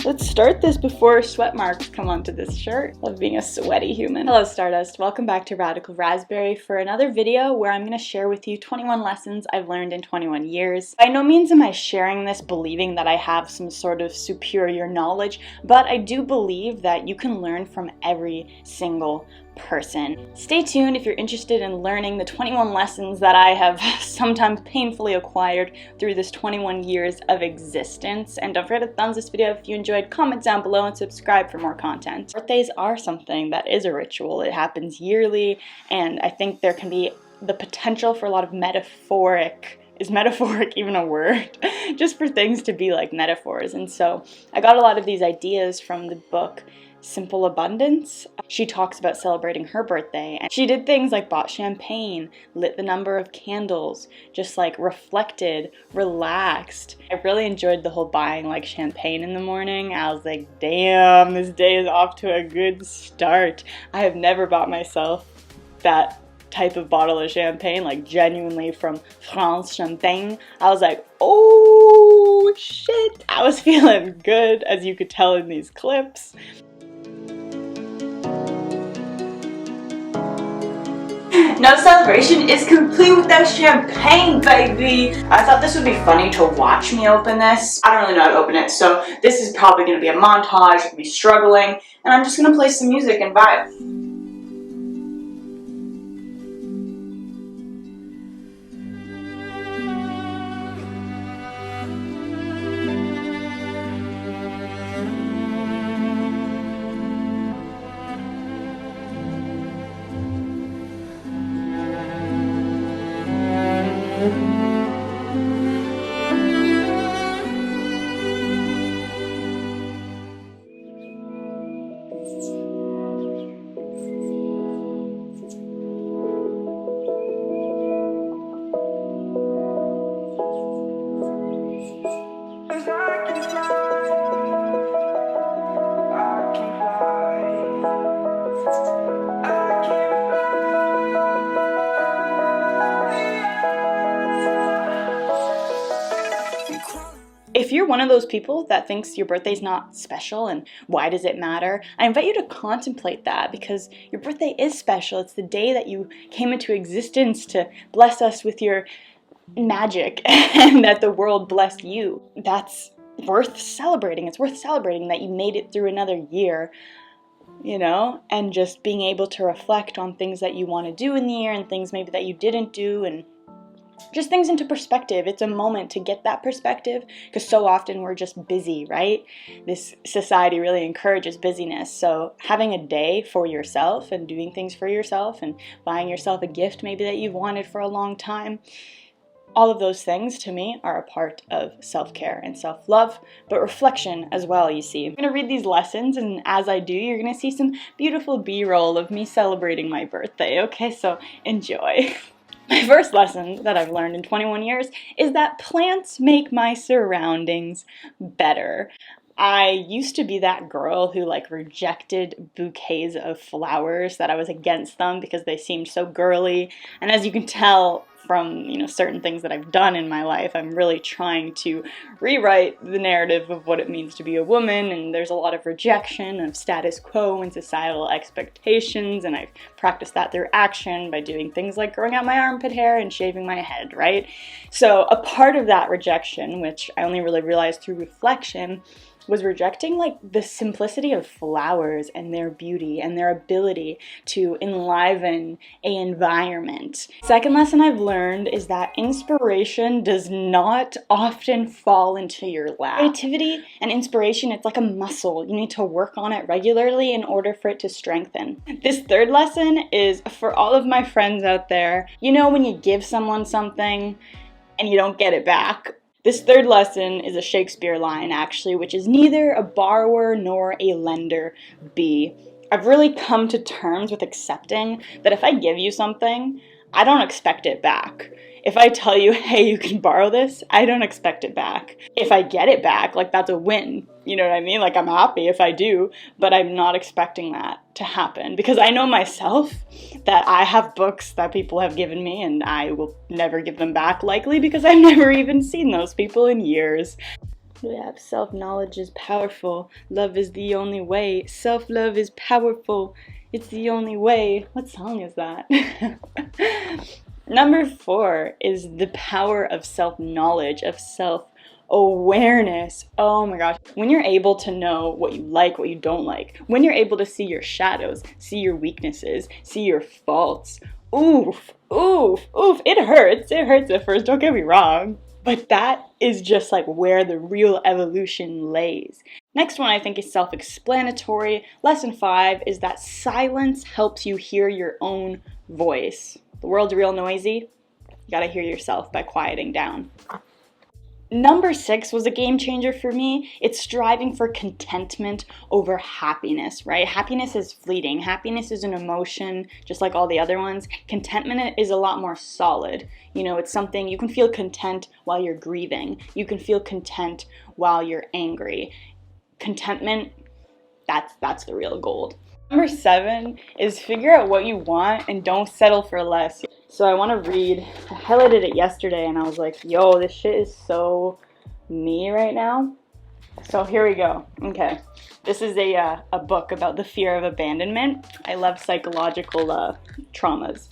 Let's start this before sweat marks come onto this shirt. Love being a sweaty human. Hello Stardust, welcome back to Radical Raspberry for another video where I'm going to share with you 21 lessons I've learned in 21 years. By no means am I sharing this believing that I have some sort of superior knowledge, but I do believe that you can learn from every single person. Stay tuned if you're interested in learning the 21 lessons that I have sometimes painfully acquired through this 21 years of existence. And don't forget to thumbs this video if you enjoyed, comment down below, and subscribe for more content. Birthdays are something that is a ritual. It happens yearly, and I think there can be the potential for a lot of is metaphoric even a word? Just for things to be like metaphors. And so I got a lot of these ideas from the book Simple Abundance. She talks about celebrating her birthday, and she did things like bought champagne, lit the number of candles, just like reflected, relaxed. I really enjoyed the whole buying like champagne in the morning. I was like, damn, this day is off to a good start. I have never bought myself that type of bottle of champagne, like genuinely from France Champagne. I was like, oh shit, I was feeling good, as you could tell in these clips. No celebration is complete without champagne, baby! I thought this would be funny to watch me open this. I don't really know how to open it, so this is probably going to be a montage of me struggling, and I'm just going to play some music and vibe. If you're one of those people that thinks your birthday's not special and why does it matter, I invite you to contemplate that, because your birthday is special. It's the day that you came into existence to bless us with your magic and that the world blessed you. That's worth celebrating. It's worth celebrating that you made it through another year, you know, and just being able to reflect on things that you want to do in the year and things maybe that you didn't do, and just things into perspective. It's a moment to get that perspective, because so often we're just busy, right? This society really encourages busyness. So having a day for yourself and doing things for yourself and buying yourself a gift maybe that you've wanted for a long time, all of those things to me are a part of self-care and self-love, but reflection as well, you see. I'm going to read these lessons, and as I do, you're going to see some beautiful B-roll of me celebrating my birthday. Okay, so enjoy. My first lesson that I've learned in 21 years is that plants make my surroundings better. I used to be that girl who like rejected bouquets of flowers, that I was against them because they seemed so girly. And as you can tell from, you know, certain things that I've done in my life, I'm really trying to rewrite the narrative of what it means to be a woman, and there's a lot of rejection of status quo and societal expectations, and I've practiced that through action by doing things like growing out my armpit hair and shaving my head, right? So a part of that rejection, which I only really realized through reflection, was rejecting like the simplicity of flowers and their beauty and their ability to enliven an environment. Second lesson I've learned is that inspiration does not often fall into your lap. Creativity and inspiration, it's like a muscle. You need to work on it regularly in order for it to strengthen. This third lesson is for all of my friends out there. You know when you give someone something and you don't get it back? This third lesson is a Shakespeare line, actually, which is neither a borrower nor a lender be. I've really come to terms with accepting that if I give you something, I don't expect it back. If I tell you, hey, you can borrow this, I don't expect it back. If I get it back, like that's a win. You know what I mean? Like I'm happy if I do, but I'm not expecting that to happen because I know myself that I have books that people have given me and I will never give them back likely because I've never even seen those people in years. We have self-knowledge is powerful. Love is the only way. Self-love is powerful. It's the only way. What song is that? Number 4 is the power of self-knowledge, of self-awareness. Oh my gosh. When you're able to know what you like, what you don't like, when you're able to see your shadows, see your weaknesses, see your faults, oof, oof, oof. It hurts. It hurts at first, don't get me wrong. But that is just like where the real evolution lays. Next one I think is self-explanatory. Lesson 5 is that silence helps you hear your own voice. The world's real noisy. You gotta hear yourself by quieting down. Number 6 was a game changer for me. It's striving for contentment over happiness, right? Happiness is fleeting. Happiness is an emotion, just like all the other ones. Contentment is a lot more solid. You know, it's something you can feel content while you're grieving. You can feel content while you're angry. Contentment, that's the real gold. Number 7 is figure out what you want and don't settle for less. So I want to read, I highlighted it yesterday and I was like, yo, this shit is so me right now. So here we go. Okay. This is a book about the fear of abandonment. I love psychological traumas.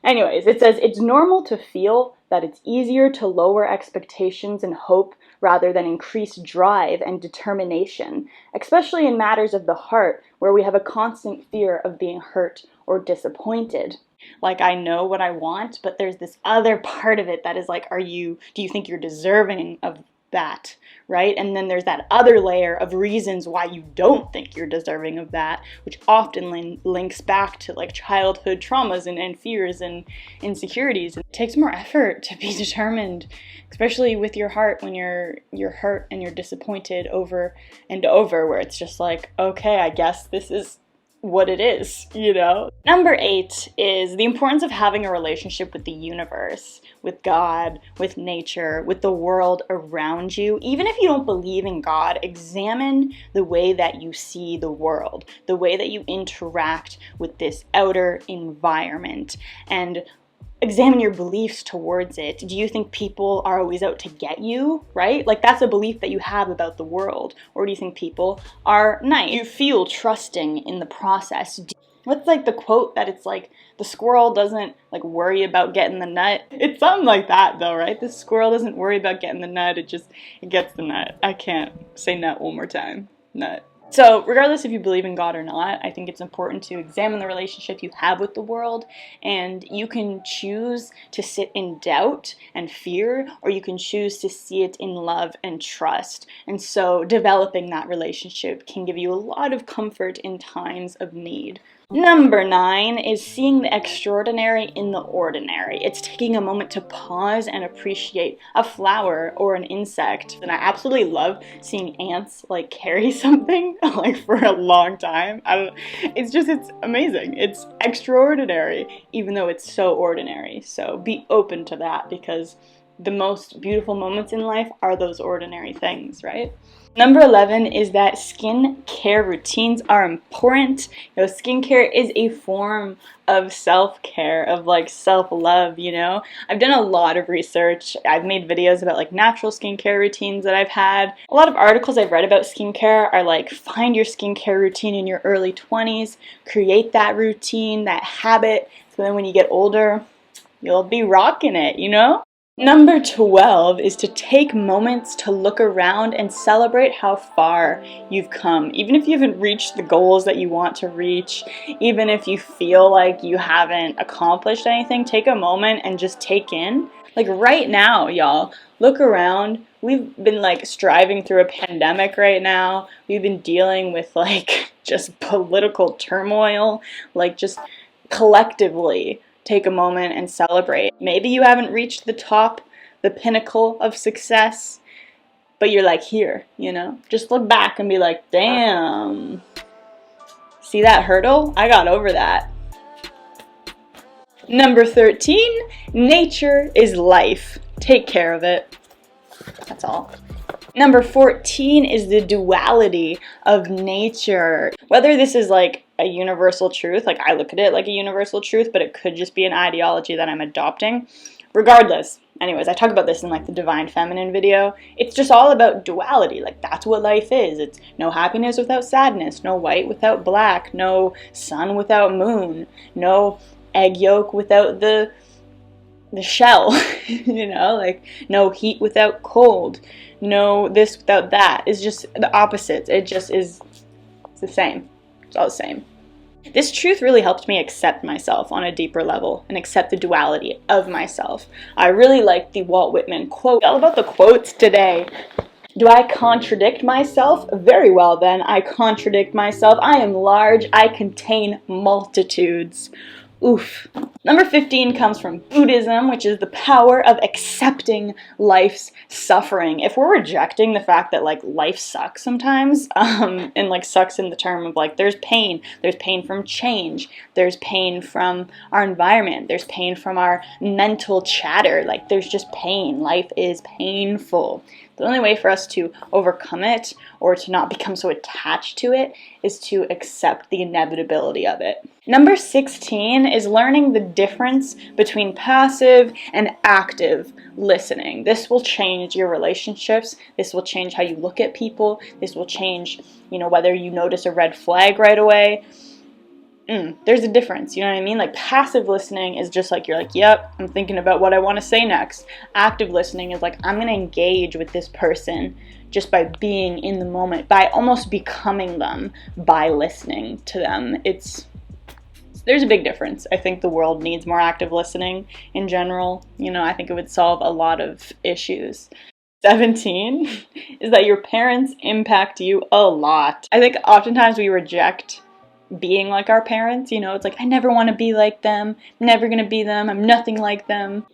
Anyways, it says, it's normal to feel that it's easier to lower expectations and hope rather than increase drive and determination, especially in matters of the heart where we have a constant fear of being hurt or disappointed. Like, I know what I want, but there's this other part of it that is like, do you think you're deserving of that, right? And then there's that other layer of reasons why you don't think you're deserving of that, which often links back to like childhood traumas and fears and insecurities. It takes more effort to be determined, especially with your heart when you're hurt and you're disappointed over and over, where it's just like, okay, I guess this is what it is, you know? Number 8 is the importance of having a relationship with the universe, with God, with nature, with the world around you. Even if you don't believe in God, examine the way that you see the world, the way that you interact with this outer environment, and examine your beliefs towards it. Do you think people are always out to get you, right? Like, that's a belief that you have about the world. Or do you think people are nice? Do you feel trusting in the process? What's like the quote that it's like, the squirrel doesn't like worry about getting the nut? It's something like that though, right? The squirrel doesn't worry about getting the nut, it gets the nut. I can't say nut one more time. Nut. So regardless if you believe in God or not, I think it's important to examine the relationship you have with the world, and you can choose to sit in doubt and fear, or you can choose to see it in love and trust. And so developing that relationship can give you a lot of comfort in times of need. Number 9 is seeing the extraordinary in the ordinary. It's taking a moment to pause and appreciate a flower or an insect. And I absolutely love seeing ants like carry something like for a long time. It's amazing. It's extraordinary, even though it's so ordinary. So be open to that, because the most beautiful moments in life are those ordinary things, right? Number 11 is that skincare routines are important. You know, skincare is a form of self-care, of like self-love, you know? I've done a lot of research. I've made videos about like natural skincare routines that I've had. A lot of articles I've read about skincare are like, find your skincare routine in your early 20s, create that routine, that habit, so then when you get older, you'll be rocking it, you know? Number 12 is to take moments to look around and celebrate how far you've come. Even if you haven't reached the goals that you want to reach, even if you feel like you haven't accomplished anything, take a moment and just take in. Like right now, y'all, look around. We've been like striving through a pandemic right now. We've been dealing with like just political turmoil, like just collectively. Take a moment and celebrate. Maybe you haven't reached the top, the pinnacle of success, but you're like here, you know? Just look back and be like, damn, see that hurdle? I got over that. Number 13, nature is life. Take care of it. That's all. Number 14 is the duality of nature. Whether this is like a universal truth, like I look at it like a universal truth, but it could just be an ideology that I'm adopting, Regardless, anyways, I talk about this in like the Divine Feminine video. It's just all about duality. Like, that's what life is. It's no happiness without sadness, no white without black, no sun without moon, no egg yolk without the shell, you know, like no heat without cold, no this without that. It's just the opposites. It just is, it's the same. It's all the same. This truth really helped me accept myself on a deeper level and accept the duality of myself. I really like the Walt Whitman quote. All about the quotes today. Do I contradict myself? Very well then, I contradict myself. I am large, I contain multitudes. Oof. Number 15 comes from Buddhism, which is the power of accepting life's suffering. If we're rejecting the fact that like life sucks sometimes, and like sucks in the term of like there's pain from change, there's pain from our environment, there's pain from our mental chatter, like there's just pain. Life is painful. The only way for us to overcome it or to not become so attached to it is to accept the inevitability of it. Number 16 is learning the difference between passive and active listening. This will change your relationships. This will change how you look at people. This will change, whether you notice a red flag right away. There's a difference, you know what I mean? Like, passive listening is just like, you're like, yep, I'm thinking about what I want to say next. Active listening is like, I'm going to engage with this person just by being in the moment, by almost becoming them, by listening to them. There's a big difference. I think the world needs more active listening in general. I think it would solve a lot of issues. 17 is that your parents impact you a lot. I think oftentimes we reject being like our parents, it's like, I never want to be like them, I'm never going to be them, I'm nothing like them.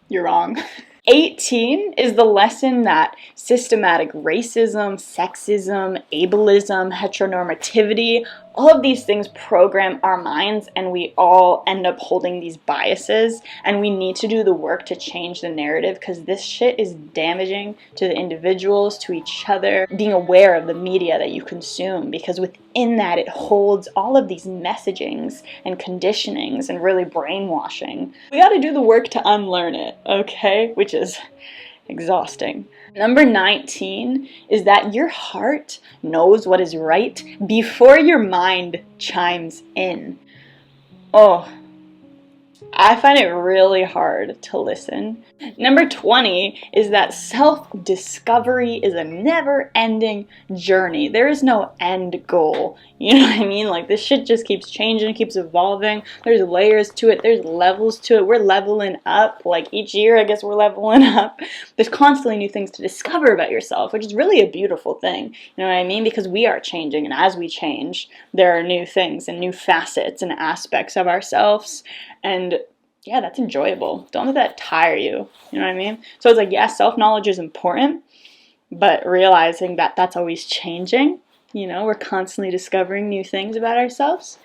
You're wrong. 18 is the lesson that systematic racism, sexism, ableism, heteronormativity, all of these things program our minds, and we all end up holding these biases, and we need to do the work to change the narrative, because this shit is damaging to the individuals, to each other. Being aware of the media that you consume, because within that it holds all of these messagings and conditionings and really brainwashing. We got to do the work to unlearn it, okay? Which is exhausting. Number 19 is that your heart knows what is right before your mind chimes in. Oh, I find it really hard to listen. Number 20 is that self-discovery is a never-ending journey. There is no end goal. You know what I mean? Like, this shit just keeps changing, keeps evolving. There's layers to it. There's levels to it. We're leveling up. Like, each year, I guess we're leveling up. There's constantly new things to discover about yourself, which is really a beautiful thing. You know what I mean? Because we are changing, and as we change, there are new things and new facets and aspects of ourselves. And yeah, that's enjoyable. Don't let that tire you. You know what I mean? So it's like, yeah, self-knowledge is important, but realizing that that's always changing. We're constantly discovering new things about ourselves.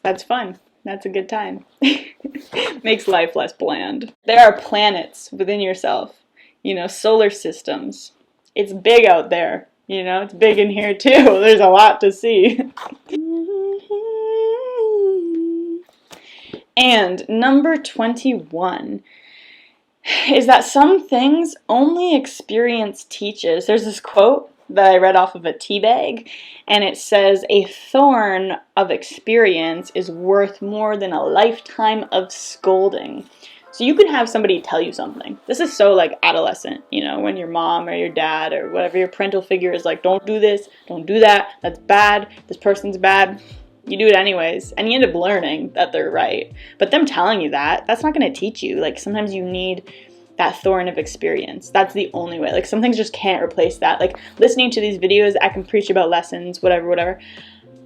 That's fun. That's a good time. Makes life less bland. There are planets within yourself, solar systems. It's big out there, it's big in here too. There's a lot to see. And number 21 is that some things only experience teaches. There's this quote that I read off of a tea bag, and it says, a thorn of experience is worth more than a lifetime of scolding. So you can have somebody tell you something. This is so like adolescent, when your mom or your dad or whatever your parental figure is like, don't do this, don't do that, that's bad, this person's bad. You do it anyways, and you end up learning that they're right. But them telling you that, that's not going to teach you. Like, sometimes you need that thorn of experience. That's the only way. Like, some things just can't replace that. Like, listening to these videos, I can preach about lessons, whatever.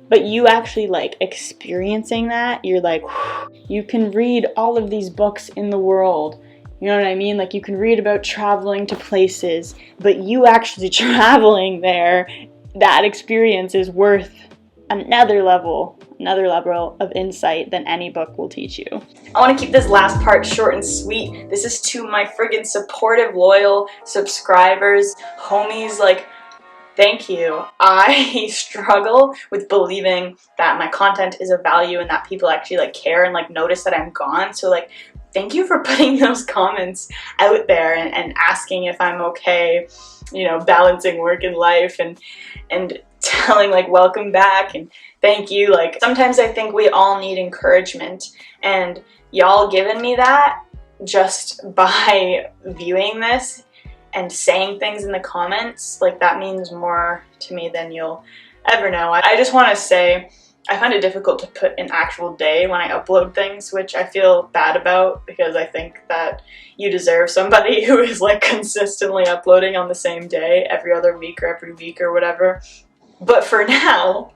But you actually, like, experiencing that, you're like, whew. You can read all of these books in the world. You know what I mean? Like, you can read about traveling to places, but you actually traveling there, that experience is worth another level of insight than any book will teach you. I want to keep this last part short and sweet. This is to my friggin' supportive, loyal subscribers, homies. Like, Thank you. I struggle with believing that my content is of value and that people actually like care and like notice that I'm gone. So like, thank you for putting those comments out there and asking if I'm okay, you know, balancing work and life, and telling like welcome back and thank you. Like sometimes I think we all need encouragement, and y'all giving me that just by viewing this and saying things in the comments, like that means more to me than you'll ever know. I just want to say I find it difficult to put an actual day when I upload things, which I feel bad about because I think that you deserve somebody who is like consistently uploading on the same day every other week or every week or whatever. But for now,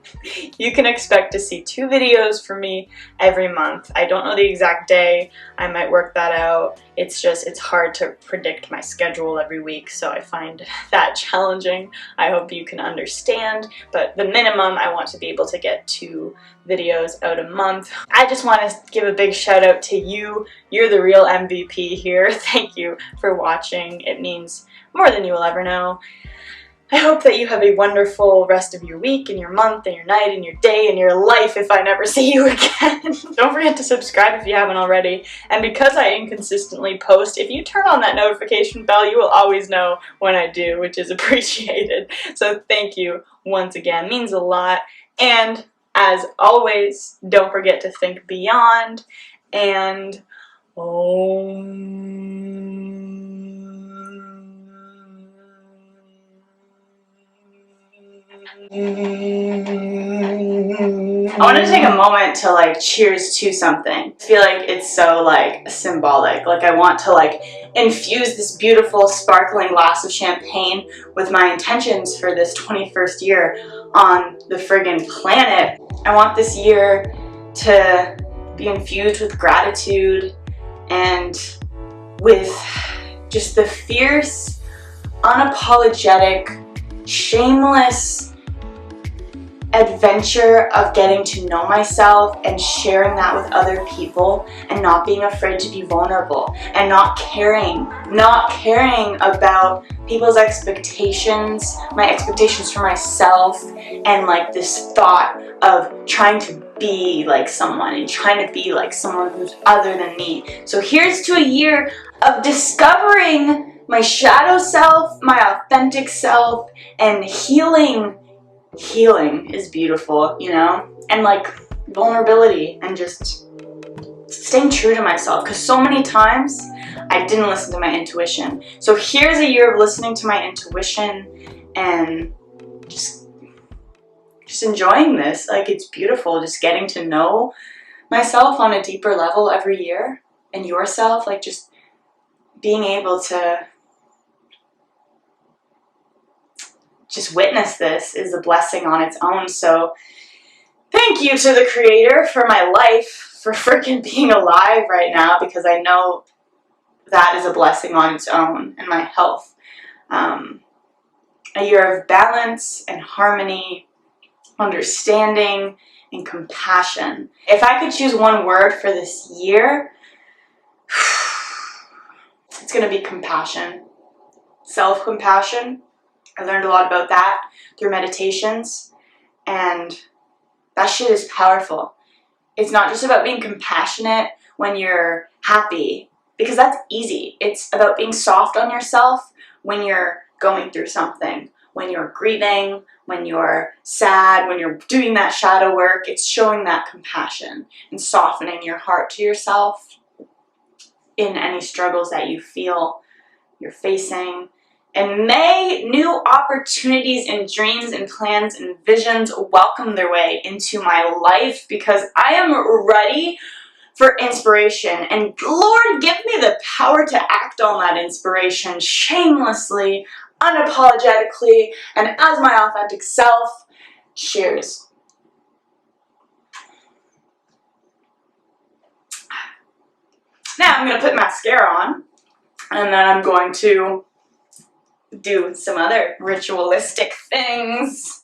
you can expect to see 2 videos from me every month. I don't know the exact day. I might work that out. It's hard to predict my schedule every week, so I find that challenging. I hope you can understand, but the minimum, I want to be able to get 2 videos out a month. I just want to give a big shout out to you. You're the real MVP here. Thank you for watching. It means more than you will ever know. I hope that you have a wonderful rest of your week and your month and your night and your day and your life if I never see you again. Don't forget to subscribe if you haven't already. And because I inconsistently post, if you turn on that notification bell, you will always know when I do, which is appreciated. So thank you once again. It means a lot. And as always, don't forget to think beyond and I wanted to take a moment to like cheers to something. I feel like it's so like symbolic. Like I want to like infuse this beautiful sparkling glass of champagne with my intentions for this 21st year on the friggin' planet. I want this year to be infused with gratitude and with just the fierce, unapologetic, shameless adventure of getting to know myself and sharing that with other people and not being afraid to be vulnerable and not caring about people's expectations, my expectations for myself, and like this thought of trying to be like someone and trying to be like someone who's other than me. So here's to a year of discovering my shadow self, my authentic self, and healing. Healing is beautiful, you know, and like vulnerability and just staying true to myself, because so many times I didn't listen to my intuition. So here's a year of listening to my intuition and just enjoying this. Like it's beautiful, just getting to know myself on a deeper level every year, and yourself, like just being able to just witness this is a blessing on its own. So thank you to the creator for my life, for freaking being alive right now, because I know that is a blessing on its own, and my health. A year of balance and harmony, understanding and compassion. If I could choose one word for this year, it's gonna be compassion. Self-compassion. I learned a lot about that through meditations, and that shit is powerful. It's not just about being compassionate when you're happy, because that's easy. It's about being soft on yourself when you're going through something, when you're grieving, when you're sad, when you're doing that shadow work. It's showing that compassion and softening your heart to yourself in any struggles that you feel you're facing. And may new opportunities and dreams and plans and visions welcome their way into my life, because I am ready for inspiration. And Lord, give me the power to act on that inspiration shamelessly, unapologetically, and as my authentic self. Cheers. Now I'm going to put mascara on, and then I'm going to do some other ritualistic things.